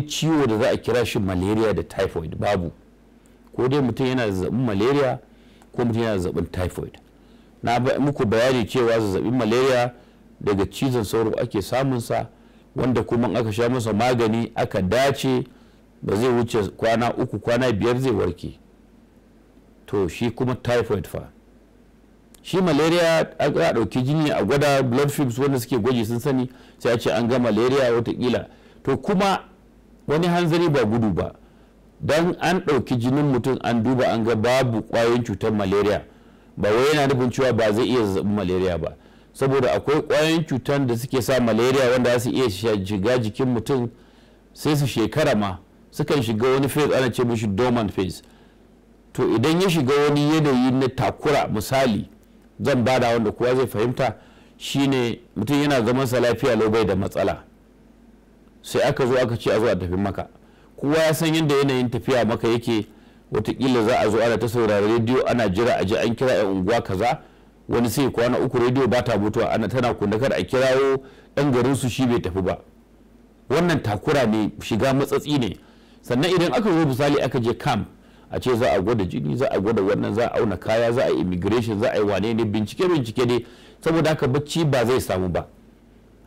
ciwo da za a kira shi malaria da typhoid babu. Ko dai mutum yana zazzabin malaria ko mutum yana zazzabin typhoid. Na muku bayani cewa zazzabin malaria daga cizon sauro ake samunsa, wanda kuma aka sha masa magani aka dace ba zai wuce kwana 3 kwana 5 zai warke. To shi kuma typhoid fa, shi malaria a ɗauki jini a gwada blood films wanda suke gwaji sun sani, sai a ce an ga malaria watakila. To kuma wani hanzari ba gudu ba, don an ɗauki jinin mutum an duba an ga babu ƙwayoyin cutar malaria ba wai yana nufin cewa ba zai iya zazzabin malaria ba, saboda akwai ƙwayoyin cutar da suke sa malaria wanda za su iya shiga jikin mutum sai su shekara ma, sukan shiga wani phase ana ce mishi dormant phase. To idan ya shiga wani yanayi na takura, misali zan bada wanda kowa zai fahimta, shine mutum yana zaman sa lafiya lau bai da matsala, sai aka zo aka ce a zo a tafi maka. Kowa ya san yadda yanayin tafiya maka yake, watakila za a zo ana ta saurari rediyo ana jira a ji an kira yan unguwa kaza, wani sai kwana 3 rediyo ba ta mutuwa ana tana kunna kar a kirawo yan garin su shi bai tafi ba. Wannan takura ne, shiga matsatsi ne. Sannan idan aka zo misali aka je camp, a ce za a gwada jini, za a gwada wannan, za a auna kaya, za a yi immigration, za a yi wane ne, bincike ne, saboda haka bacci ba zai samu ba.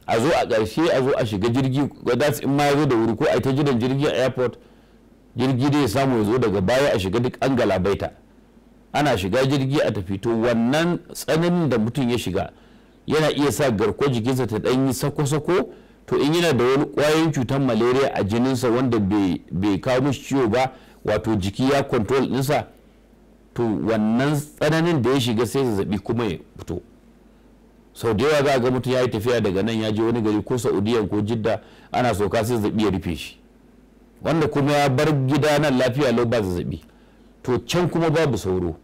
A zo a ƙarshe a zo a shiga jirgi, wadda in ma ya zo da wuri ko a ta jiran jirgi a airport, jirgi dai ya samu ya zo daga baya a shiga duk an galabaita. Ana shiga jirgi a tafi. To wannan tsananin da mutum ya shiga yana iya sa garkuwar jikinsa ta ɗan yi sako-sako. To in yana da wani ƙwayoyin cutar malaria a jininsa wanda bai kawo mishi ciwo ba, wato jiki ya control ɗinsa, to wannan tsananin da ya shiga sai zazzabi kuma ya fito. Sau da yawa za a ga mutum ya yi tafiya daga nan ya je wani gari ko Saudiya ko Jidda, ana soka sai zazzabi ya rufe shi, wanda kuma ya bar gida nan lafiya lau ba zazzabi, to can kuma babu sauro,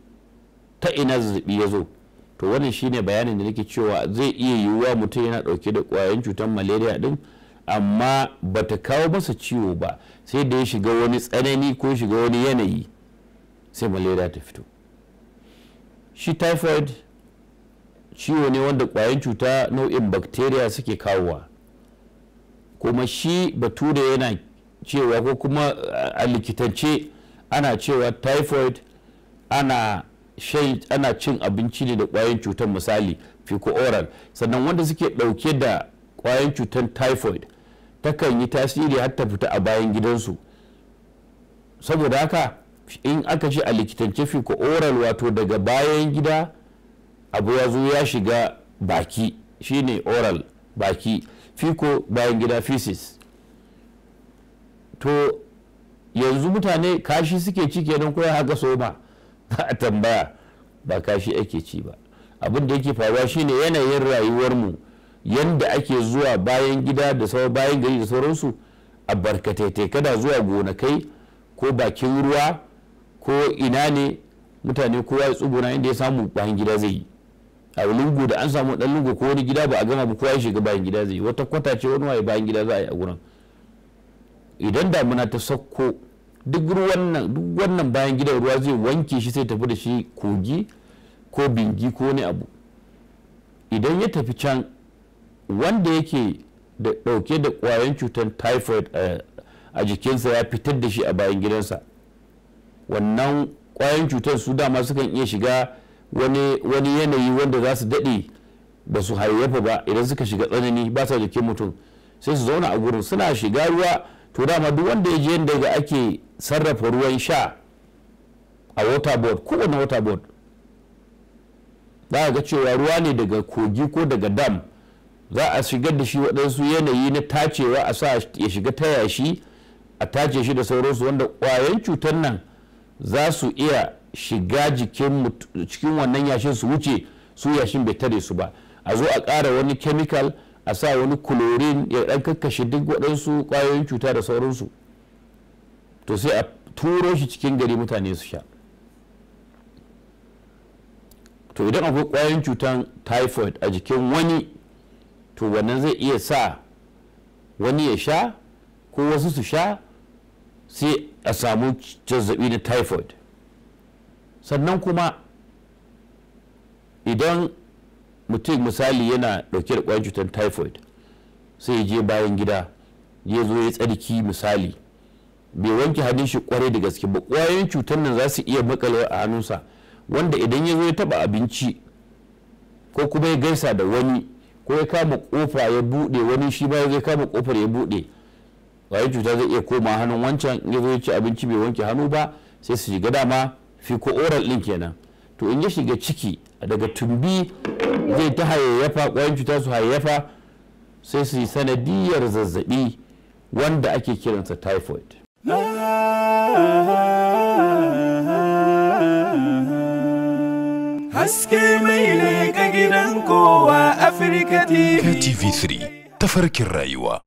ta ina zazzabi ya zo? To wannan shine bayanin da nake cewa zai iya yiwuwa mutum yana dauke da kwayoyin cutar malaria din, amma bata kawo masa ciwo ba, sai da ya shiga wani tsanani ko shiga wani yanayi sai malaria ta fito. Shi typhoid ciwo ne wanda kwayoyin cuta nau'in bacteria suke kawowa, kuma shi bature yana cewa ko kuma a likitance ana cewa typhoid ana cin abinci ne da kwayoyin cutar, misali fecal-oral. Sannan wanda suke dauke da kwayoyin cutar typhoid takan yi tasiri har ta fita a bayan gidansu. Saboda haka in aka ce a likitance fecal-oral, wato daga bayan gida abu ya zo ya shiga baki, shine oral baki, fecal bayan gida feces. To yanzu mutane kashi suke ci kenan ko ya haka soma? A tambaya, ba kashi ake ci ba. Abin da yake faruwa shine yanayin rayuwarmu, yanda ake zuwa bayan gida da sauran bayan gari da sauransu a barkatai, kada zuwa gonakai ko bakin ruwa ko ina ne, mutane kowa ya tsuguna inda ya samu bayan gida zai yi. A lungu da an samu dan lungu ko wani gida ba a gama ba, kowa ya shiga bayan gida zai yi. Wata kwata ce wani waye bayan gida za a yi a gurin. Idan damuna ta sauko, duk wannan bayan gidan ruwa zai wanke shi sai tafi da shi kogi ko bingi ko wani abu. Idan ya tafi can, wanda yake da dauke da kwayoyin cutar typhoid a jikinsa ya fitar da shi a bayan gidansa, wannan kwayoyin cutar su dama sukan iya shiga wani yanayi wanda za su daɗe ba su hayayyafa ba. Idan suka shiga tsanani ba sa jikin mutum sai su zauna a gurin, suna shiga ruwa. To dama duk wanda ya je yadda ake sarrafa ruwan sha a waterboard, kowane waterboard za a ga cewa ruwa ne daga kogi ko daga dam, za a shigar da shi waɗansu yanayi na tacewa, a sa ya shiga ta yashi a tace shi da sauransu, wanda ƙwayoyin cutar nan za su iya shiga cikin wannan yashin su wuce, su yashin bai tare su ba. A zo a ƙara wani chemical, a sa wani chlorine ya ɗan kakkashe duk waɗansu ƙwayoyin cuta da sauransu, to sai a turo shi cikin gari mutane su sha. To idan akwai ƙwayoyin cutan typhoid a jikin wani, to wannan zai iya sa wani ya sha ko wasu su sha, sai a samu zazzabi na typhoid. Sannan kuma idan mutum misali yana dauke da ƙwayar cutar typhoid, sai ya je bayan gida, ya zo ya tsarki misali bai wanke hannun shi kwarai da gaske ba, ƙwayoyin cutar nan za su iya makalewa a hannunsa, wanda idan ya zo ya taba abinci ko kuma ya gaisa da wani ko ya kama kofa ya bude, wani shi ba zai kama kofar ya bude, ƙwayoyin cuta zai iya koma hannun wancan. ya zo ya ci abinci bai wanke hannu ba sai su shiga, dama fiko oral din kenan. To in ya shiga ciki daga tumbi zai ta hayayyafa, ƙwayoyin cuta su hayayyafa sai su yi sanadiyar zazzabi wanda ake kiransa typhoid. Haske mai leƙa gidan kowa Afirka TV. TV3 tafarkin rayuwa.